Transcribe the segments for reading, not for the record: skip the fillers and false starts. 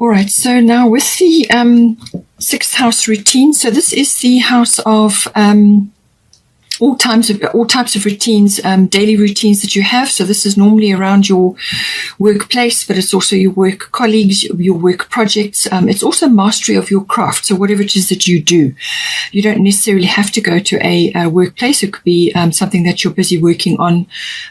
All right, so now with the sixth house routine, so this is the house of all types of routines, daily routines that you have. So this is normally around your workplace, but it's also your work colleagues, your work projects. It's also mastery of your craft. So whatever it is that you do, you don't necessarily have to go to a workplace. It could be something that you're busy working on,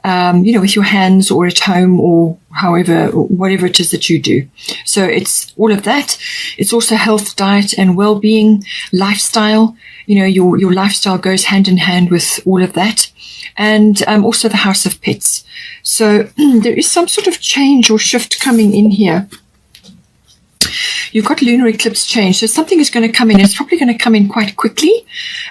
with your hands or at home or however, whatever it is that you do. So it's all of that. It's also health, diet, and well-being, lifestyle. Your lifestyle goes hand in hand with all of that. And also the house of pets. So there is some sort of change or shift coming in here. You've got lunar eclipse change. So something is going to come in. It's probably going to come in quite quickly.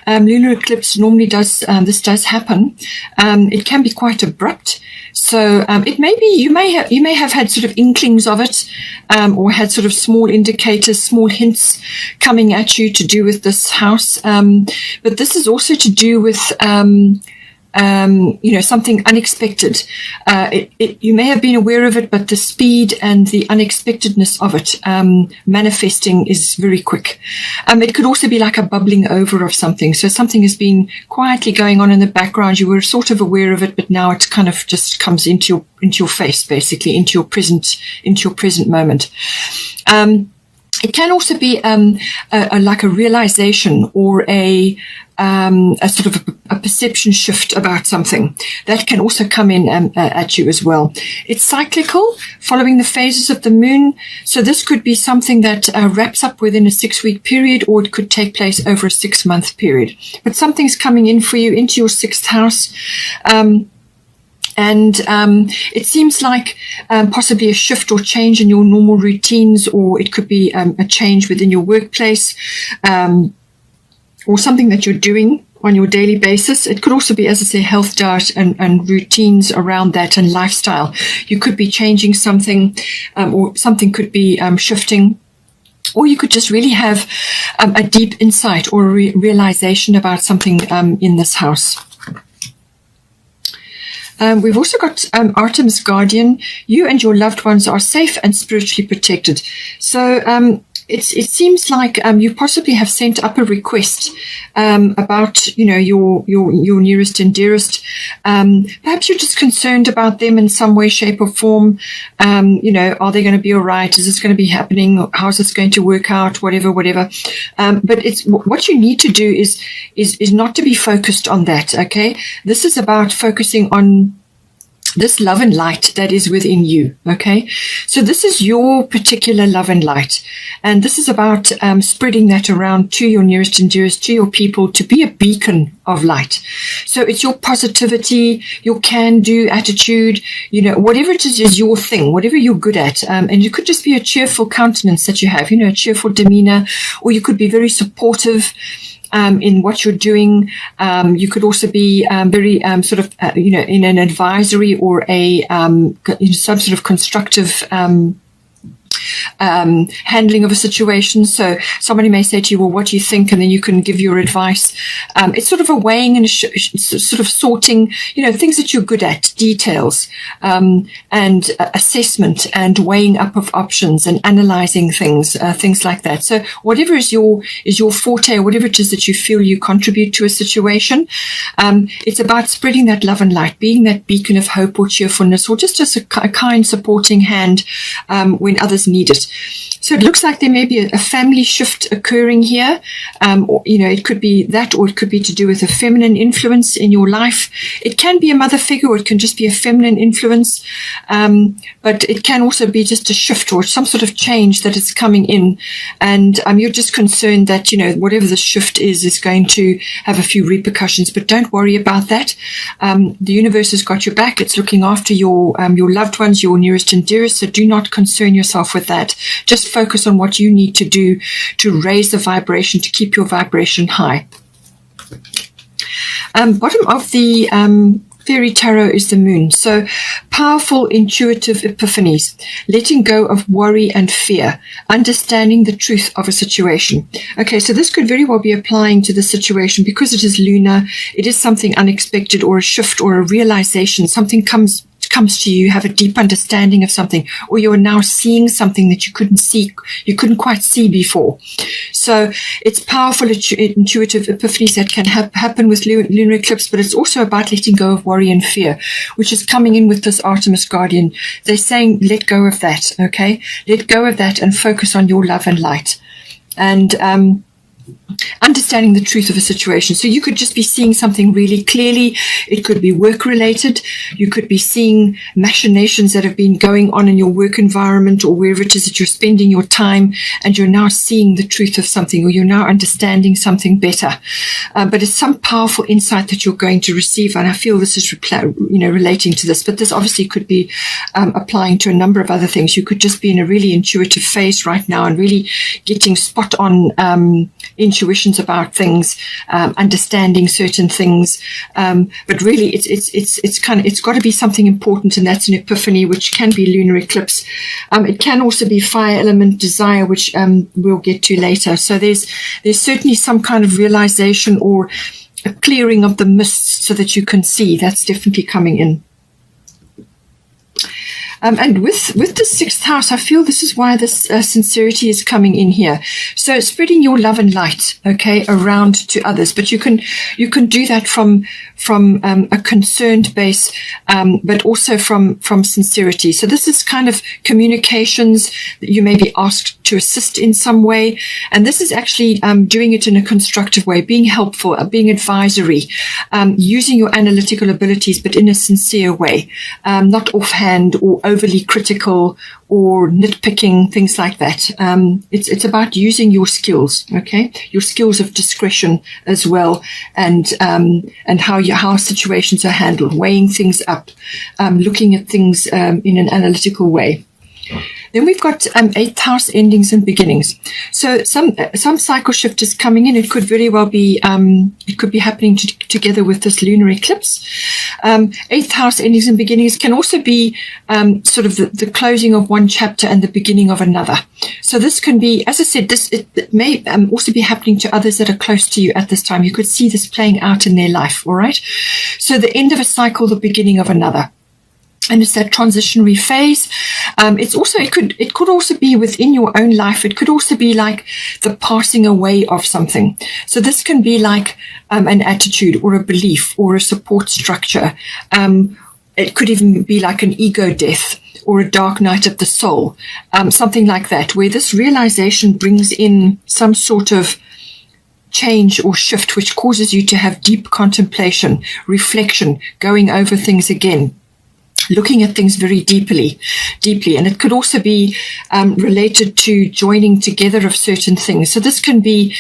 Lunar eclipse normally this does happen. It can be quite abrupt. So it may be you may have had sort of inklings of it, or had sort of small indicators, small hints coming at you to do with this house. But this is also to do with something unexpected. You may have been aware of it, but the speed and the unexpectedness of it manifesting is very quick. It could also be like a bubbling over of something. So something has been quietly going on in the background. You were sort of aware of it, but now it kind of just comes into your face, basically, into your present moment. It can also be like a realization or a sort of a perception shift about something that can also come in at you as well. It's cyclical, following the phases of the moon. So this could be something that wraps up within a 6-week period, or it could take place over a 6-month period. But something's coming in for you into your sixth house. And it seems like possibly a shift or change in your normal routines, or it could be a change within your workplace, or something that you're doing on your daily basis. It could also be, as I say, health, diet, and routines around that, and lifestyle. You could be changing something, or something could be shifting. Or you could just really have a deep insight or a realization about something in this house. We've also got Artemis Guardian. You and your loved ones are safe and spiritually protected. So it seems like you possibly have sent up a request about your nearest and dearest. Perhaps you're just concerned about them in some way, shape, or form. Are they going to be all right? Is this going to be happening? How's this going to work out? Whatever. But it's what you need to do is not to be focused on that. Okay, this is about focusing on this love and light that is within you. Okay, so this is your particular love and light, and this is about spreading that around to your nearest and dearest, to your people, to be a beacon of light. So it's your positivity, your can-do attitude, whatever it is your thing, whatever you're good at. And it could just be a cheerful countenance that you have, a cheerful demeanor, or you could be very supportive in what you're doing. You could also be very in an advisory or some sort of constructive handling of a situation. So somebody may say to you, well, what do you think? And then you can give your advice. It's sort of a weighing and sort of sorting, things that you're good at, details, and assessment and weighing up of options and analyzing things like that. So whatever is your forte, or whatever it is that you feel you contribute to a situation, it's about spreading that love and light, being that beacon of hope or cheerfulness, or just as a kind supporting hand when others need it. So it looks like there may be a family shift occurring here. Or, it could be that, or it could be to do with a feminine influence in your life. It can be a mother figure, or it can just be a feminine influence. But it can also be just a shift or some sort of change that is coming in. And you're just concerned that, whatever the shift is going to have a few repercussions. But don't worry about that. The universe has got your back. It's looking after your loved ones, your nearest and dearest. So do not concern yourself with that. Just focus on what you need to do to raise the vibration, to keep your vibration high. Bottom of the Fairy Tarot is the moon. So powerful, intuitive epiphanies, letting go of worry and fear, understanding the truth of a situation. Okay, so this could very well be applying to the situation because it is lunar. It is something unexpected, or a shift, or a realization. Something comes comes to you, you have a deep understanding of something, or you are now seeing something that you couldn't quite see before. So it's powerful intuitive epiphanies that can happen with lunar eclipse, but it's also about letting go of worry and fear, which is coming in with this Artemis Guardian. They're saying, let go of that, okay? Let go of that and focus on your love and light. And understanding the truth of a situation. So you could just be seeing something really clearly. It could be work related. You could be seeing machinations that have been going on in your work environment or wherever it is that you're spending your time, and you're now seeing the truth of something, or you're now understanding something better. But it's some powerful insight that you're going to receive, and I feel this is relating to this. But this obviously could be applying to a number of other things. You could just be in a really intuitive phase right now and really getting spot on intuitions about things, understanding certain things, but really it's got to be something important, and that's an epiphany, which can be lunar eclipse. It can also be fire element desire, which we'll get to later. So there's certainly some kind of realization or a clearing of the mists so that you can see. That's definitely coming in. And with the 6th house, I feel this is why this sincerity is coming in here. So spreading your love and light, okay, around to others. But you can do that from a concerned base, but also from sincerity. So this is kind of communications that you may be asked to assist in some way. And this is actually doing it in a constructive way, being helpful, being advisory, using your analytical abilities, but in a sincere way, not offhand or overly critical or nitpicking, things like that. It's about using your skills, okay, your skills of discretion as well, and how situations are handled, weighing things up, looking at things in an analytical way. Then we've got 8th house endings and beginnings. So some cycle shift is coming in. It could very well be it could be happening together with this lunar eclipse. 8th house endings and beginnings can also be sort of the closing of one chapter and the beginning of another. So this can be, as I said, it may also be happening to others that are close to you at this time. You could see this playing out in their life. All right. So the end of a cycle, the beginning of another. And it's that transitionary phase. It could also be within your own life. It could also be like the passing away of something. So this can be like an attitude or a belief or a support structure. It could even be like an ego death or a dark night of the soul, something like that, where this realization brings in some sort of change or shift, which causes you to have deep contemplation, reflection, going over things again, looking at things very deeply. And it could also be related to joining together of certain things. So this can be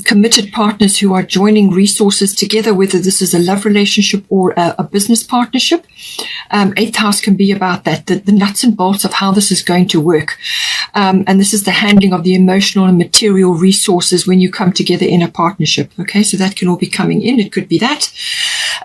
committed partners who are joining resources together, whether this is a love relationship or a business partnership. 8th house can be about that, the nuts and bolts of how this is going to work. And this is the handling of the emotional and material resources when you come together in a partnership. Okay, so that can all be coming in. It could be that.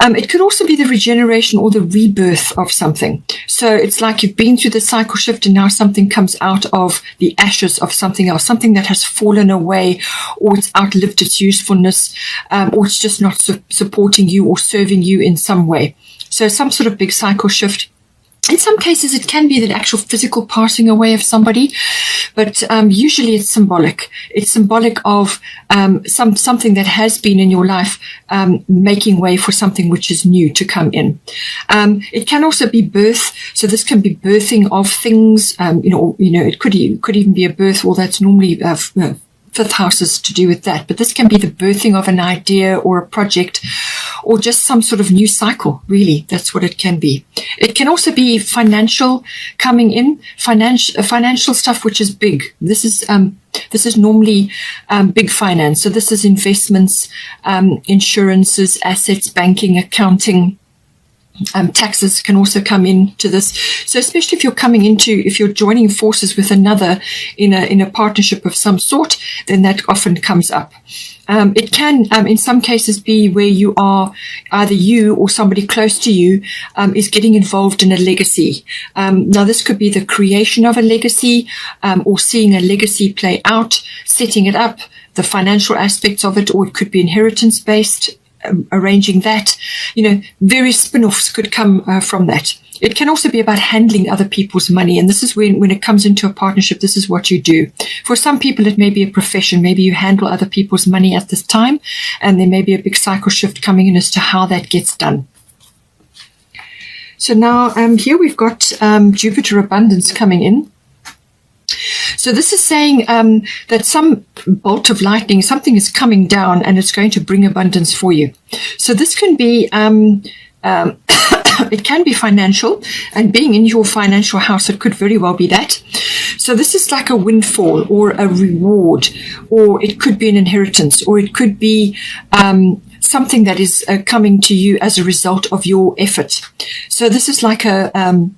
It could also be the regeneration or the rebirth of something. So it's like you've been through the cycle shift and now something comes out of the ashes of something else, something that has fallen away, or it's outlived its usefulness, or it's just not supporting you or serving you in some way. So some sort of big cycle shift. In some cases, it can be the actual physical passing away of somebody, but usually it's symbolic. It's symbolic of something that has been in your life, making way for something which is new to come in. It can also be birth. So this can be birthing of things. It could even be a birth. Well, that's normally 5th house is to do with that, but this can be the birthing of an idea or a project, or just some sort of new cycle. Really, that's what it can be. It can also be financial coming in, financial stuff which is big. This is normally big finance. So this is investments, insurances, assets, banking, accounting. Taxes can also come into this. So especially if you're joining forces with another in a partnership of some sort, then that often comes up. It can, in some cases, be where you are, either you or somebody close to you, is getting involved in a legacy. Now this could be the creation of a legacy, or seeing a legacy play out, setting it up, the financial aspects of it, or it could be inheritance based, arranging that. Various spin-offs could come from that. It can also be about handling other people's money. And this is when it comes into a partnership, this is what you do. For some people, it may be a profession. Maybe you handle other people's money at this time, and there may be a big cycle shift coming in as to how that gets done. So now here we've got Jupiter abundance coming in. So this is saying that some bolt of lightning, something is coming down and it's going to bring abundance for you. So this can be, it can be financial, and being in your financial house, it could very well be that. So this is like a windfall or a reward, or it could be an inheritance, or it could be something that is coming to you as a result of your effort. So this is like a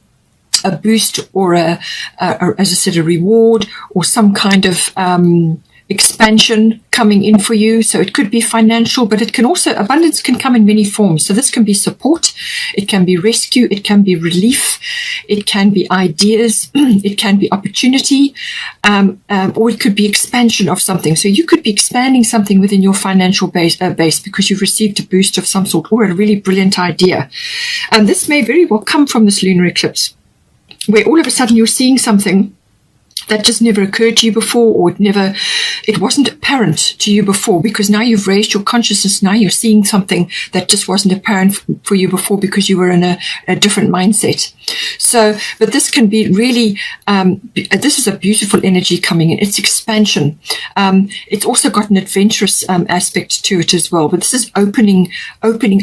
boost, or as I said, a reward, or some kind of expansion coming in for you. So it could be financial, but it can also, abundance can come in many forms. So this can be support, it can be rescue, it can be relief, it can be ideas, it can be opportunity, or it could be expansion of something. So you could be expanding something within your financial base because you've received a boost of some sort, or a really brilliant idea. And this may very well come from this lunar eclipse, where all of a sudden you're seeing something that just never occurred to you before, or it wasn't apparent to you before, because now you've raised your consciousness. Now you're seeing something that just wasn't apparent for you before because you were in a different mindset. So, but this can be really, this is a beautiful energy coming in. It's expansion. It's also got an adventurous aspect to it as well, but this is opening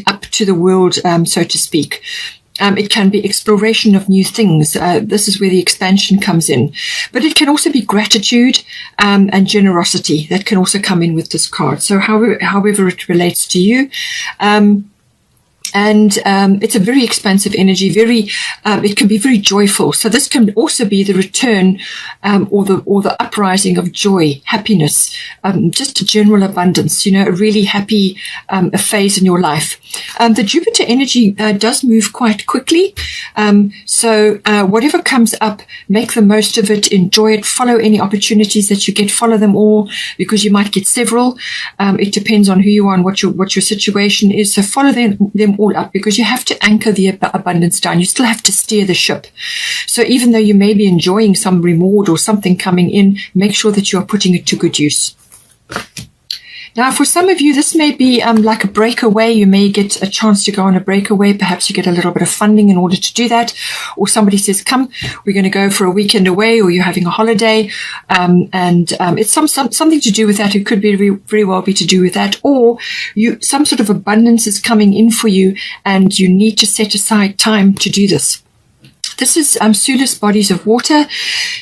up to the world, so to speak. It can be exploration of new things. This is where the expansion comes in. But it can also be gratitude and generosity that can also come in with this card. So however it relates to you. And it's a very expansive energy, it can be very joyful. So this can also be the return or the uprising of joy, happiness, just a general abundance, a really happy phase in your life. The Jupiter energy does move quite quickly. So whatever comes up, make the most of it, enjoy it, follow any opportunities that you get, follow them all, because you might get several. It depends on who you are and what your situation is. So follow them all up, because you have to anchor the abundance down. You still have to steer the ship. So even though you may be enjoying some reward or something coming in, make sure that you are putting it to good use. Now, for some of you, this may be like a breakaway. You may get a chance to go on a breakaway. Perhaps you get a little bit of funding in order to do that. Or somebody says, come, we're going to go for a weekend away, or you're having a holiday. It's something to do with that. It could be very well be to do with that. Or some sort of abundance is coming in for you, and you need to set aside time to do this. This is Sulis bodies of water.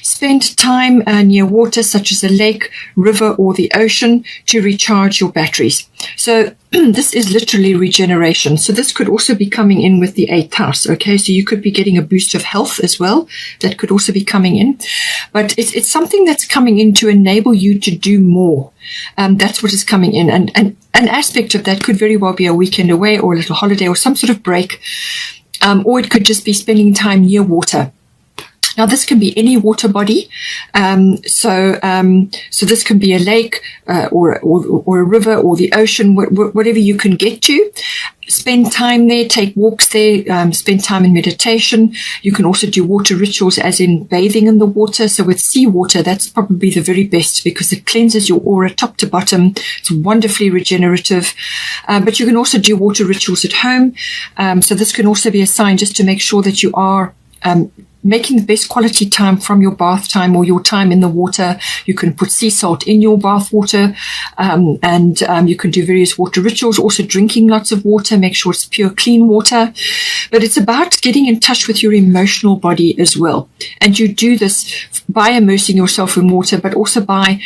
Spend time near water, such as a lake, river, or the ocean, to recharge your batteries. So this is literally regeneration. So this could also be coming in with the 8th house. Okay, so you could be getting a boost of health as well. That could also be coming in. But it's something that's coming in to enable you to do more. That's what is coming in. And an aspect of that could very well be a weekend away, or a little holiday, or some sort of break. Or it could just be spending time near water. Now, this can be any water body. So this can be a lake, or a river, or the ocean, whatever you can get to. Spend time there, take walks there, spend time in meditation. You can also do water rituals, as in bathing in the water. So with seawater, that's probably the very best, because it cleanses your aura top to bottom. It's wonderfully regenerative. But you can also do water rituals at home. So this can also be a sign just to make sure that you are making the best quality time from your bath time, or your time in the water. You can put sea salt in your bath water, and you can do various water rituals. Also drinking lots of water, make sure it's pure, clean water. But it's about getting in touch with your emotional body as well. And you do this by immersing yourself in water, but also by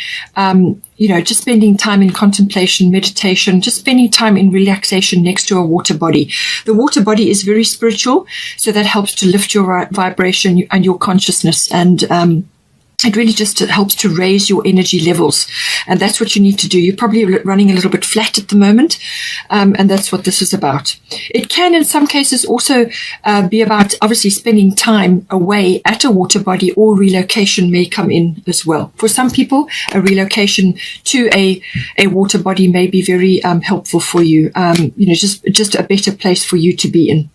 just spending time in contemplation, meditation, just spending time in relaxation next to a water body. The water body is very spiritual, so that helps to lift your vibration and your consciousness, and it really just helps to raise your energy levels. And that's what you need to do. You're probably running a little bit flat at the moment, and that's what this is about. It can, in some cases, also be about, obviously, spending time away at a water body, or relocation may come in as well. For some people, a relocation to a water body may be very helpful for you, just a better place for you to be in.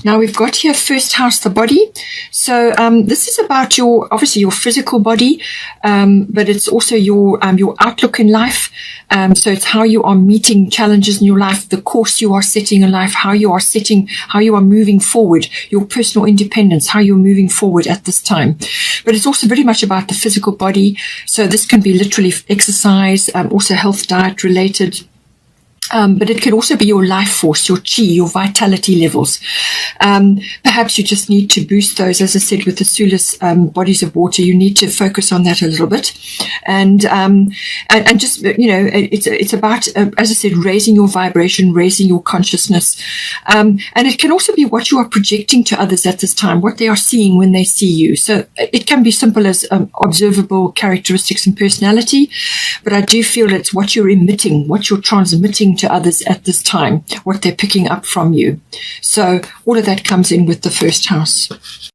Now we've got here first house, the body. So this is about obviously your physical body, but it's also your outlook in life. So it's how you are meeting challenges in your life, the course you are setting in life, how you are moving forward, your personal independence, how you're moving forward at this time. But it's also very much about the physical body. So this can be literally exercise, also health, diet related. But it could also be your life force, your chi, your vitality levels. Perhaps you just need to boost those. As I said, with the Sulis bodies of water, you need to focus on that a little bit. And just, it's about, as I said, raising your vibration, raising your consciousness. And it can also be what you are projecting to others at this time, what they are seeing when they see you. So it can be simple as observable characteristics and personality, but I do feel it's what you're emitting, what you're transmitting to others at this time, what they're picking up from you. So all of that comes in with the first house.